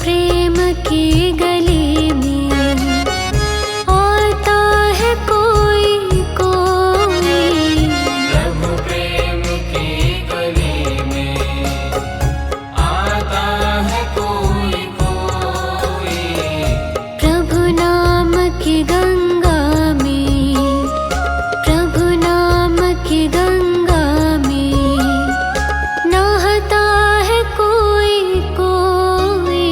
प्रेम की गली में आता है कोई कोई। प्रभु प्रेम की गली में आता है कोई कोई। प्रभु नाम की गंगा में, प्रभु नाम की गंगा में नहाता है कोई कोई।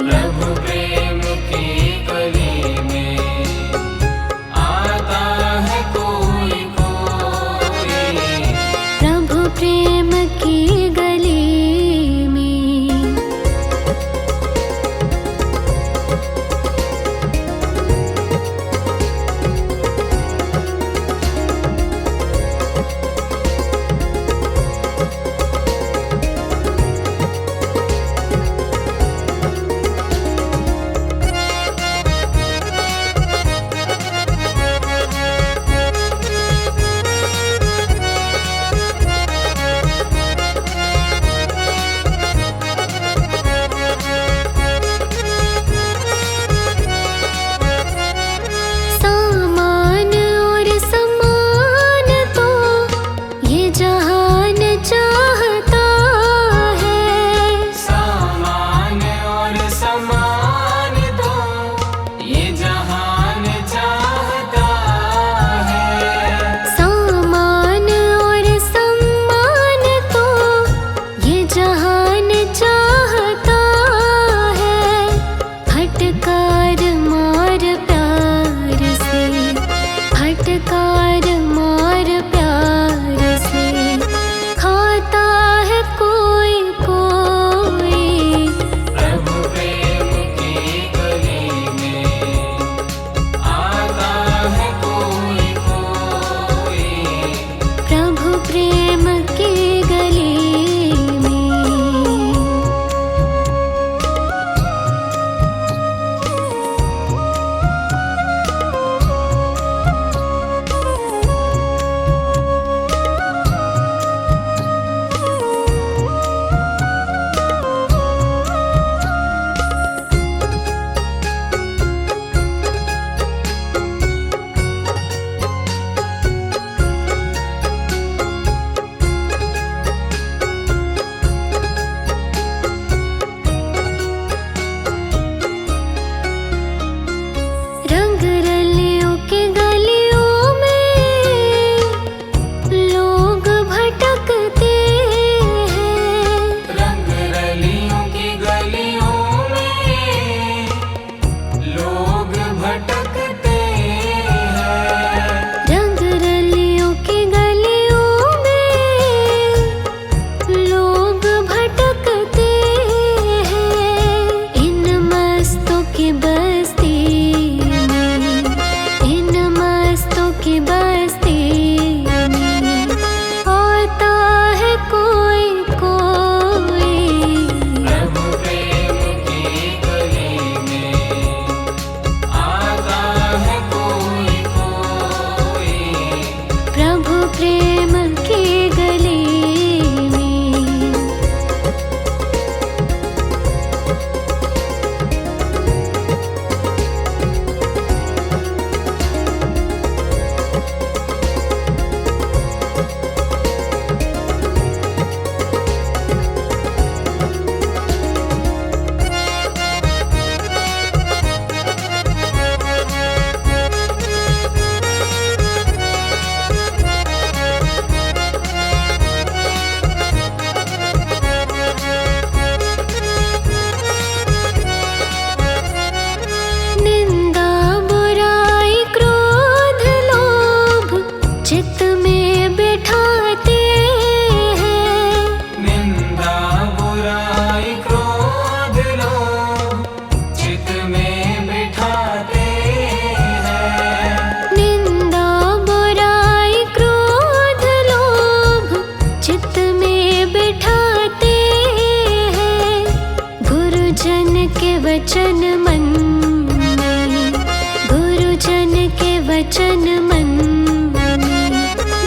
प्रभु प्रेम की गली में आता है कोई कोई। प्रभु प्रेम की गली में। सामान और सम्मान तो ये जहान चाहता है। सामान और समान तो ये जहान चाहता है। सामान और सम्मान तो ये जहान चाहता है। फटकार मार प्यार से, फटकार मार प्यार से खाता है कोई कोई। प्रभु प्रेम की गली में आता है कोई कोई। प्रभु प्रेम की गली में। रंग रलियों की गलियों में लोग भटकते हैं। रंग रलियों की गलियों में लोग भटकते हैं। रंग रलियों की गलियों में लोग भटकते हैं। इन मस्तों की बस्ती में, इन मस्तों की बस्ती में आता है कोई कोई। प्रभु प्रेम की गली में आता है कोई कोई। प्रभु प्रेम की गली में। निंदा बुराई क्रोध लोभ चित्त में बिठाते हैं। निंदा बुराई क्रोध लोभ चित्त में बिठाते हैं। निंदा बुराई क्रोध लोभ चित्त में बिठाते हैं। गुरुजन के वचन मन में, गुरुजन के वचन मन में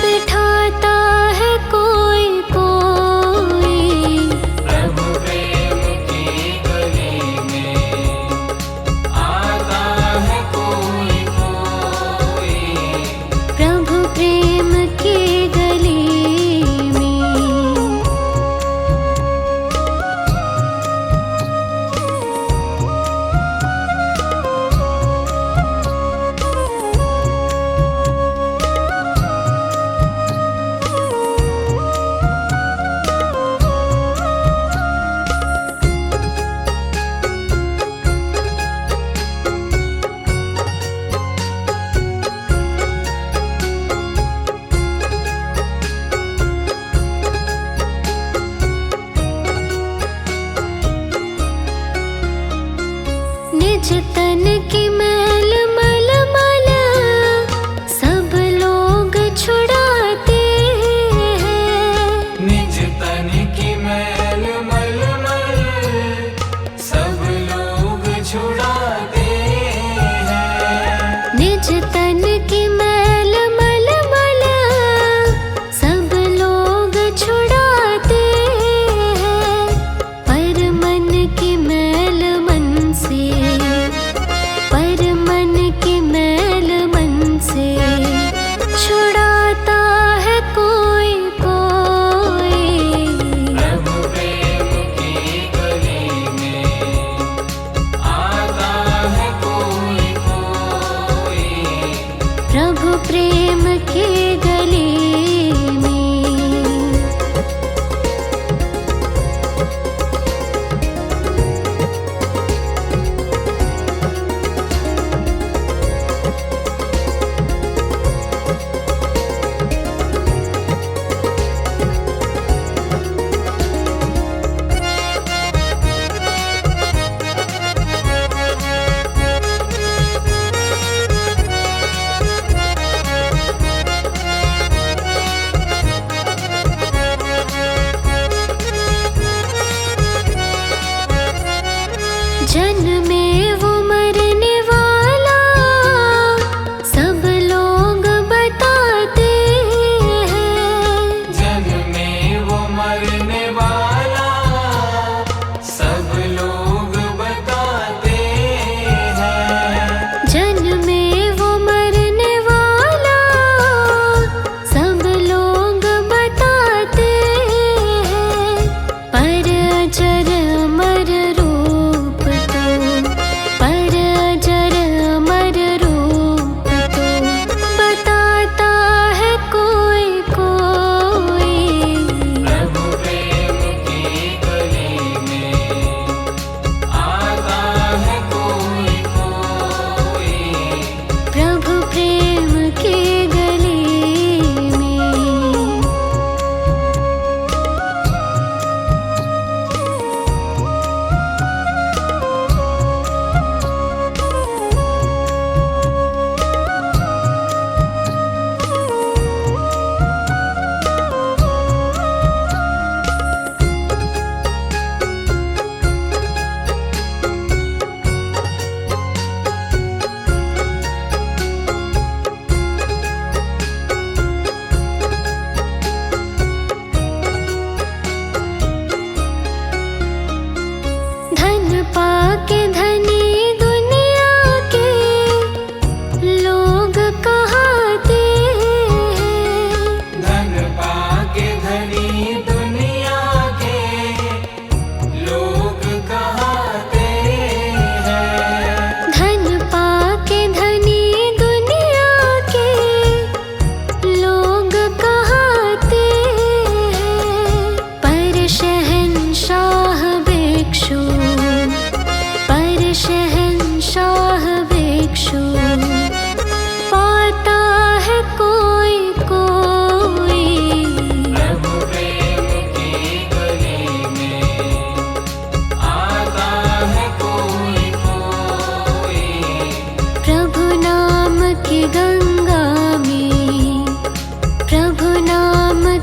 बिठाता है कोई कोई। प्रभु प्रेम की गली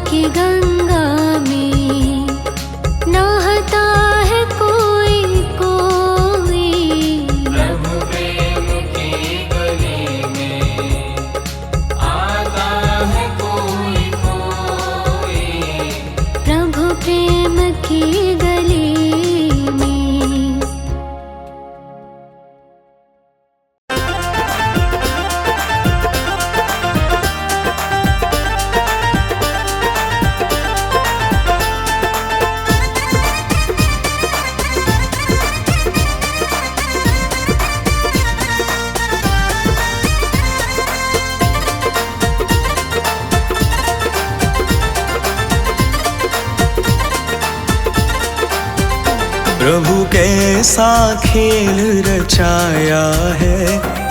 की गंगा में नहाता है कोई कोई। प्रभु प्रेम की गली में आता है कोई कोई। प्रभु प्रेम की गली में। प्रभु कैसा खेल रचाया है,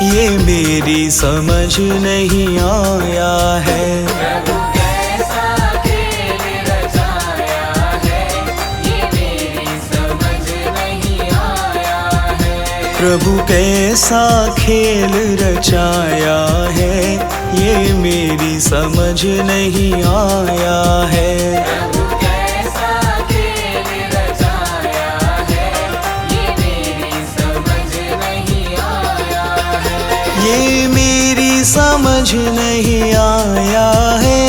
ये मेरी समझ नहीं आया है। प्रभु कैसा खेल रचाया है, ये मेरी समझ नहीं आया है। प्रभु कैसा खेल रचाया है, ये मेरी समझ नहीं आया है। प्रभु कैसा खेल रचाया है, ये मेरी समझ नहीं आया है। ये मेरी समझ नहीं आया है।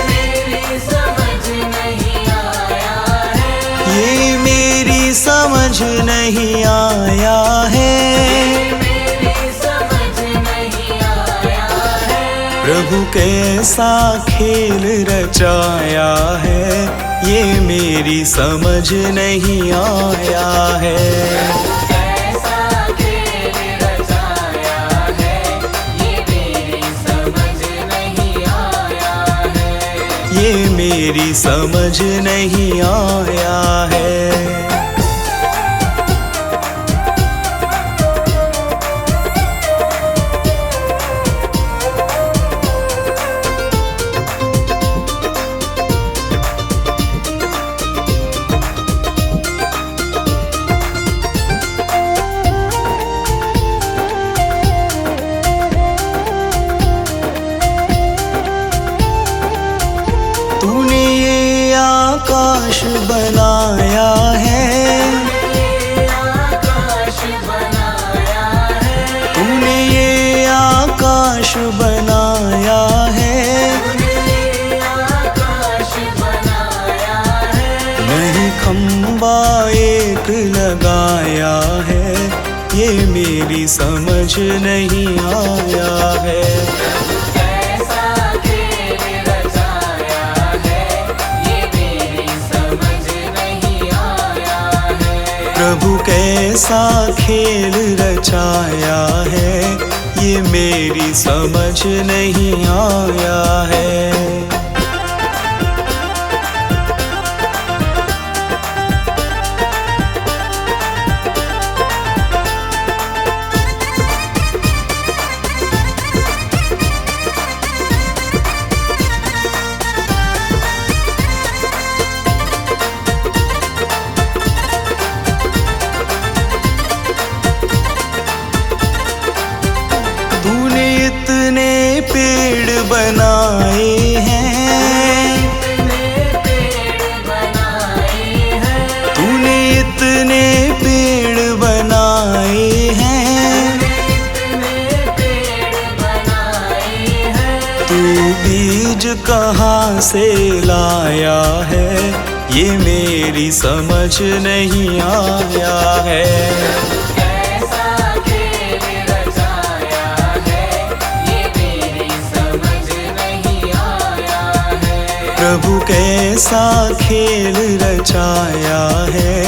मेरी समझ नहीं आया है। ये मेरी समझ नहीं आया है। मेरी समझ नहीं आया है। प्रभु कैसा खेल रचाया है, ये मेरी समझ नहीं आया है। कैसा खेल रचाया है, ये मेरी समझ नहीं आया है। ये मेरी समझ नहीं आया है। तूने ये आकाश बनाया है, आकाश बनाया है। तूने ये आकाश बनाया है। आकाश बनाया है। नहीं खंबा एक लगाया है, ये मेरी समझ नहीं आया है। कैसा खेल रचाया है, ये मेरी समझ नहीं आया है। प्रभु कैसा खेल रचाया है, ये मेरी समझ नहीं आया है। तूने इतने पेड़ बनाए हैं, तूने इतने पेड़ बनाए हैं। तू बीज कहाँ से लाया है, ये मेरी समझ नहीं आया है। प्रभु कैसा खेल रचाया है,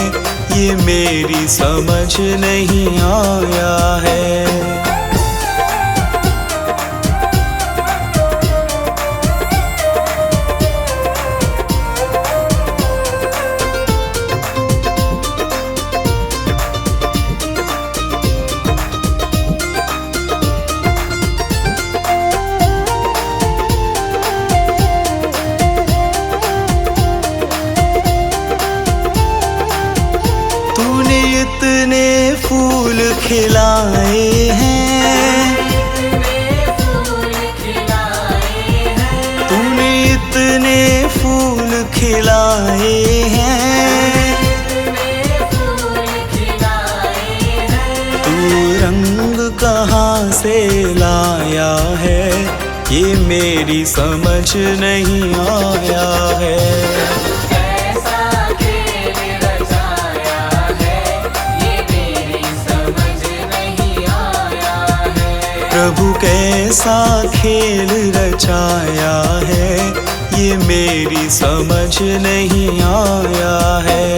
ये मेरी समझ नहीं आया है। इतने फूल खिलाए हैं, तूने इतने खिलाए हैं, फूल खिलाए हैं। तू रंग कहाँ से लाया है, ये मेरी समझ नहीं आया है। कैसा खेल रचाया है, ये मेरी समझ नहीं आया है। प्रभु कैसा खेल रचाया है, ये मेरी समझ नहीं आया है।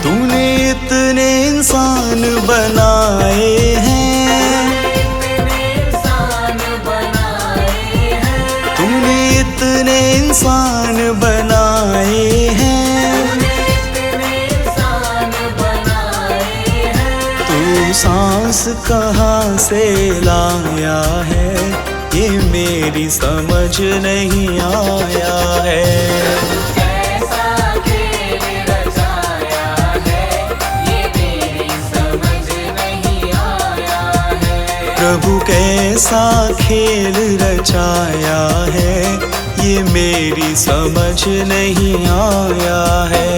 तूने इतने इंसान बनाए हैं, इतने इंसान बनाए हैं। तूने इतने इंसान बनाए हैं, इतने इंसान बनाए हैं। तू सांस कहाँ से लाया है, ये मेरी समझ नहीं आया है। कैसा खेल रचाया है, ये मेरी समझ नहीं आया है। प्रभु कैसा खेल रचाया है, ये मेरी समझ नहीं आया है।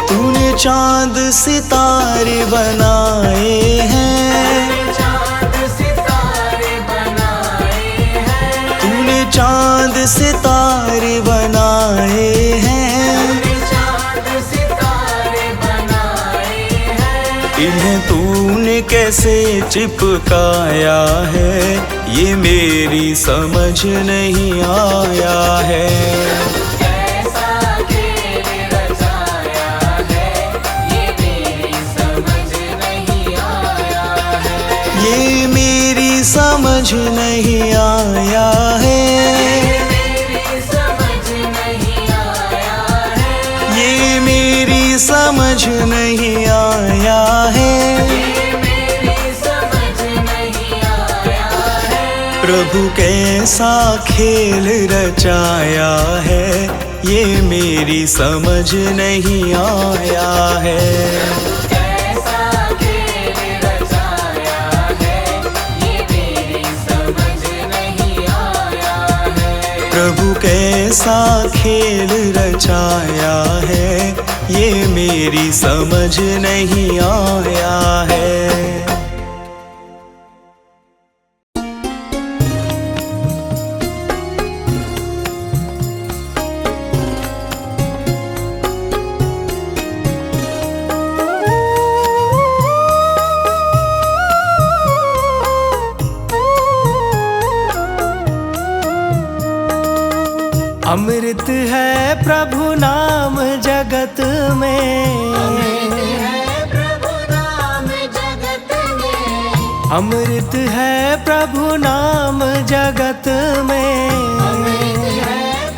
तूने चांद सितारे बनाए हैं, चाँद सितारे बनाए हैं। तूने चांद सितारे बनाए हैं, चाँद सितारे बनाए हैं। इन्हें तूने कैसे चिपकाया है, ये मेरी समझ नहीं आया है। कैसा खेल रचाया है, ये मेरी समझ नहीं आया है। ये मेरी समझ नहीं आया है, मेरी समझ नहीं आया है। ये मेरी समझ नहीं आया है। ये मेरी समझ नहीं आया है। प्रभु कैसा खेल रचाया है, ये मेरी समझ नहीं आया है। कैसा खेल रचाया है, ये मेरी समझ नहीं आया है। प्रभु कैसा खेल रचाया है, ये मेरी समझ नहीं आया है। अमृत है प्रभु नाम जगत में, प्रभु नाम जगत में। अमृत है प्रभु नाम जगत में।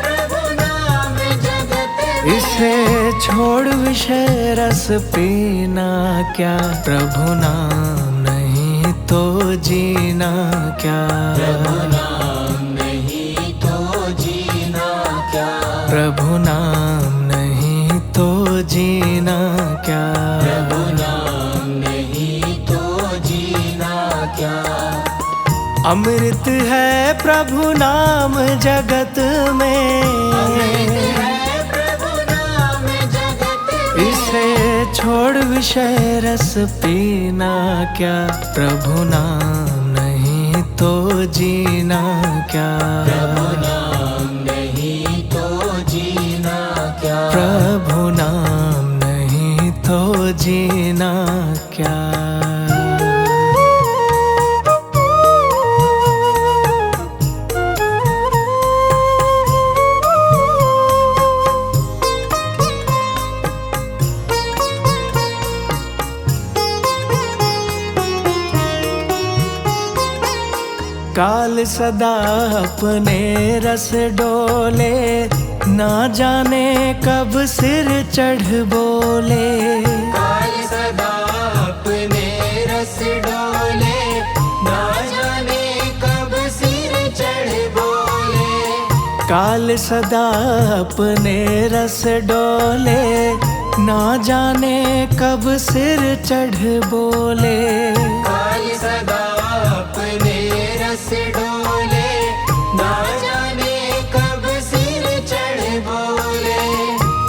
प्रभु नाम जगत में। इसे छोड़ विषय रस पीना क्या, प्रभु नाम नहीं तो जीना क्या। प्रभु नाम नहीं तो जीना क्या। प्रभु नाम नहीं तो जीना क्या। प्रभु नाम नहीं तो जीना क्या। अमृत है प्रभु नाम जगत में, प्रभु नाम जगत में। इसे छोड़ विषय रस पीना क्या, प्रभु नाम नहीं तो जीना क्या। प्रभु नाम नहीं तो जीना क्या। प्रभु नाम नहीं तो जीना क्या। काल सदा अपने रस डोले, ना जाने कब सिर चढ़ बोले। काल सदा अपने रस डोले, ना जाने कब सिर चढ़ बोले। काल सदा अपने रस डोले, ना जाने कब सिर चढ़ बोले। काल सदा अपने रस डोले, ना जाने कब सिर चढ़ बोले।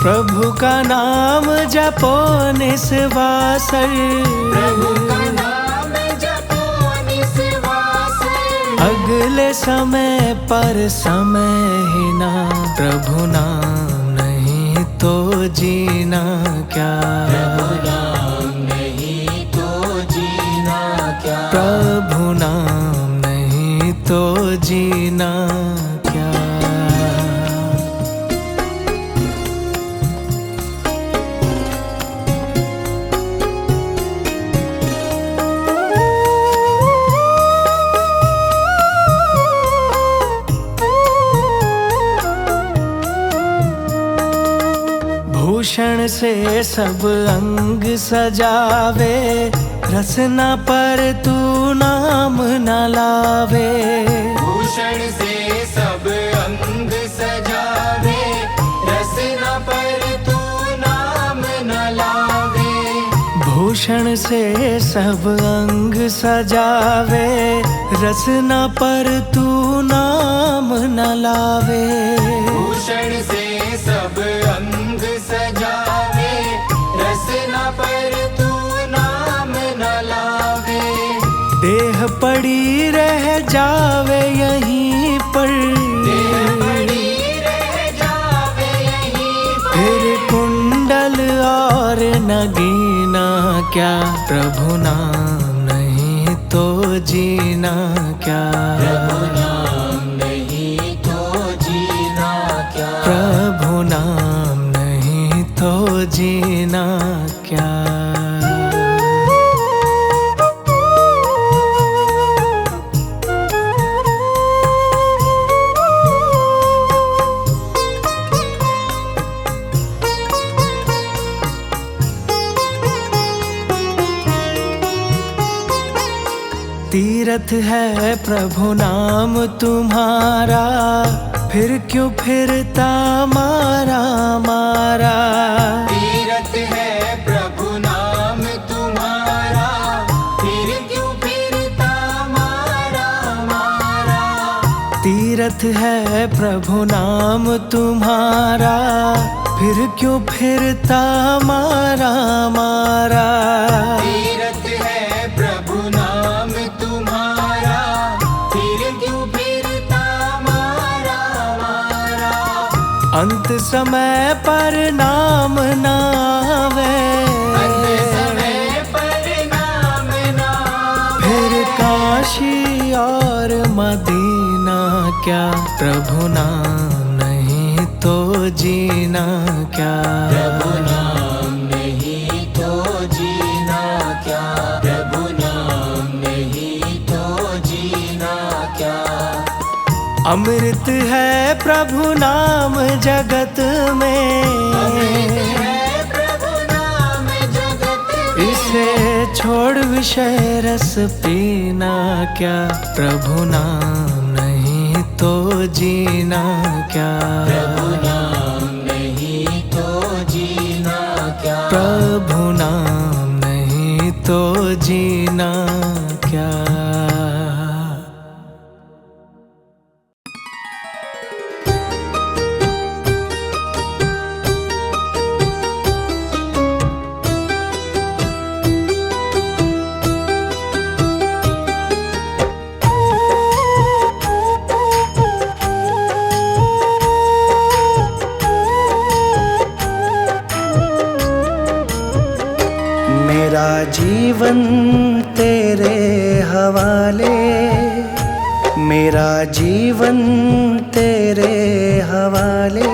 प्रभु का नाम जपो निस्वासर, प्रभु का नाम जपो निस्वासर। अगले समय पर समय ही ना, प्रभु नाम नहीं तो जीना क्या। प्रभु नाम नहीं तो जीना क्या। प्रभु नाम नहीं तो जीना क्या। भूषण से सब अंग सजावे, रसना पर तू नाम न लावे। भूषण से सब अंग सजावे, रसना पर तू नाम न लावे। भूषण से सब अंग सजावे, रसना पर तू नाम न लावे। भूषण से सब अंग सजावे, रसना पर तू नाम न लावे। देह पड़ी रह जावे यहीं पर, देह पड़ी रह जावे यहीं पर। फिर कुंडल और नगीना क्या। प्रभु नाम नहीं तो जीना क्या। प्रभु नाम नहीं तो जीना क्या। प्रभु नाम नहीं तो जीना क्या। तीरथ है प्रभु नाम तुम्हारा, फिर क्यों फिरता मारा मारा। तीरथ है प्रभु नाम तुम्हारा, फिर क्यों फिरता मारा मारा। तीरथ है प्रभु नाम तुम्हारा, फिर क्यों फिरता मारा मारा। तीरथ है प्रभु नाम तुम्हारा, फिर क्यों फिरता मारा मारा। अंत समय पर नाम नावे, अंत समय पर नाम नावे। फिर काशी और मदीना क्या। प्रभु नाम नहीं तो जीना क्या। प्रभु नाम नहीं तो जीना क्या। प्रभु नाम नहीं तो जीना क्या। अमृत है प्रभु नाम जगत में, अमृत है प्रभु नाम जगत में। इसे छोड़ विषय रस पीना क्या। प्रभु नाम नहीं तो जीना क्या। प्रभु नाम नहीं तो जीना क्या। प्रभु नाम नहीं तो जीना क्या। मेरा जीवन तेरे हवाले, मेरा जीवन तेरे हवाले।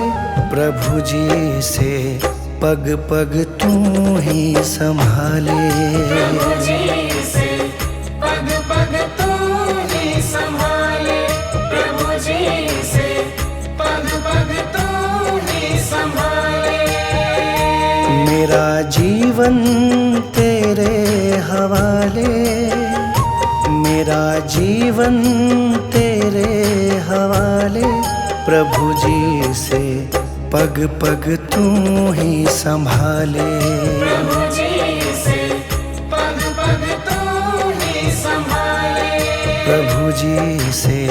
प्रभु जी से पग पग तू ही संभाले। प्रभु जी से पग पग तू ही संभाले। जीवन तेरे हवाले, मेरा जीवन तेरे हवाले। प्रभु जी से पग पग तू ही संभाले, प्रभु जी से पग पग तू ही संभाले, प्रभु जी से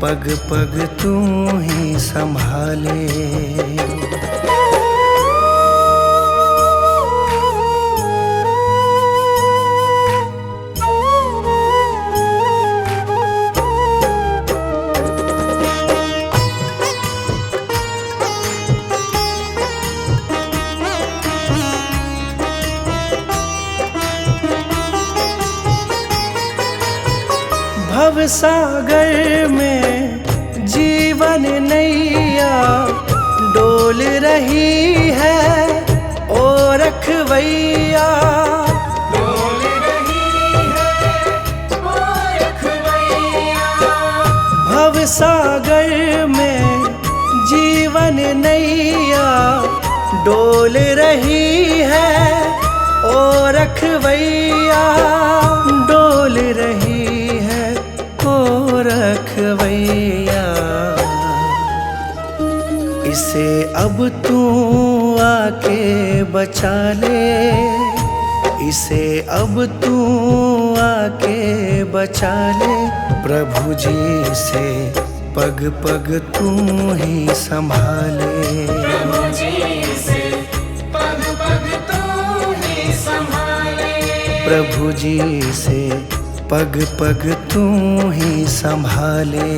पग पग तू ही संभाले। भव सागर में जीवन नैया डोल रही है, ओ रखवैया डोल रही है ओ रखवैया। भव सागर में जीवन नैया डोल रही है, ओ रखवैया डोल रही है, ओ रखवैया। इसे अब तू आके बचा ले, इसे अब तू आके बचा ले। प्रभु जी से पग पग तू ही संभाले, प्रभु जी से पग पग तू ही संभाले, प्रभु जी से पग पग तू ही संभाले।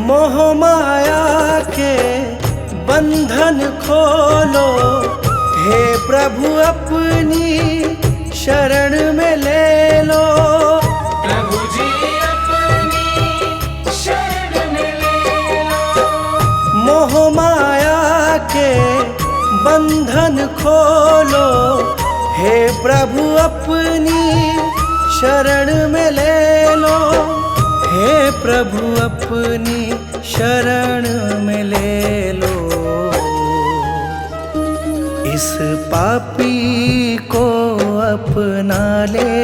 मोह माया के बंधन खोलो, हे प्रभु अपनी शरण में ले लो, प्रभु जी अपनी शरण में ले लो। मोह माया के बंधन खोलो, हे प्रभु अपनी शरण में ले लो, हे प्रभु अपनी शरण में ले लो। इस पापी को अपना ले,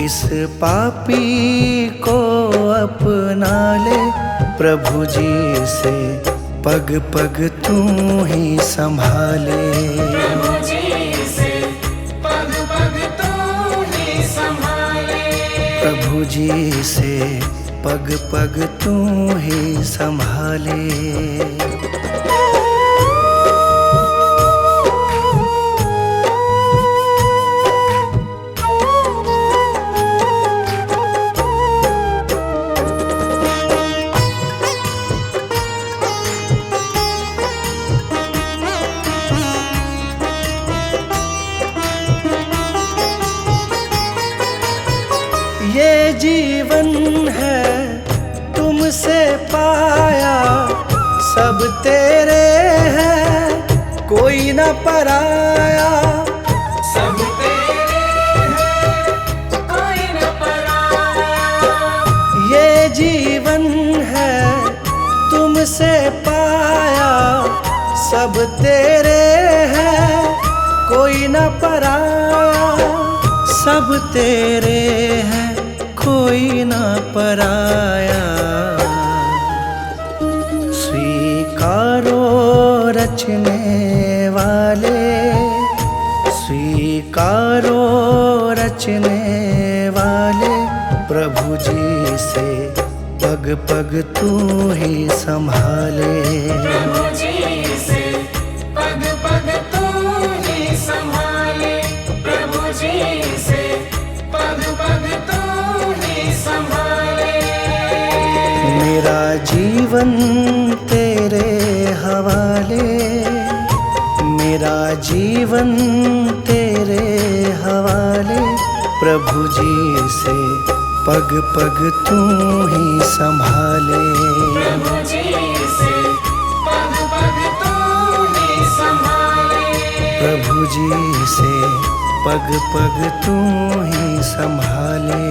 इस पापी को अपना ले। प्रभु जी से पग पग तू ही संभाले, प्रभु जी से पग पग तू ही संभाले, प्रभु जी से पग पग तू ही संभाले। ये जीवन है तुमसे पाया, सब तेरे हैं कोई न पराया, सब तेरे हैं कोई न पराया। ये जीवन है तुमसे पाया, सब तेरे हैं कोई न पराया, सब तेरे हैं कोई न पराया। स्वीकारो रचने वाले, स्वीकारो रचने वाले। प्रभु जी से पग पग तू ही संभाले, प्रभु जी से पग पग तू ही संभाले, प्रभु जी से पग पग तू ही संभाले। मेरा जीवन तेरे हवाले, मेरा जीवन तेरे हवाले। प्रभु जी से पग पग तू ही संभाले। प्रभु जी से पग पग तू ही संभाले। प्रभु जी से पग पग तू ही संभाले।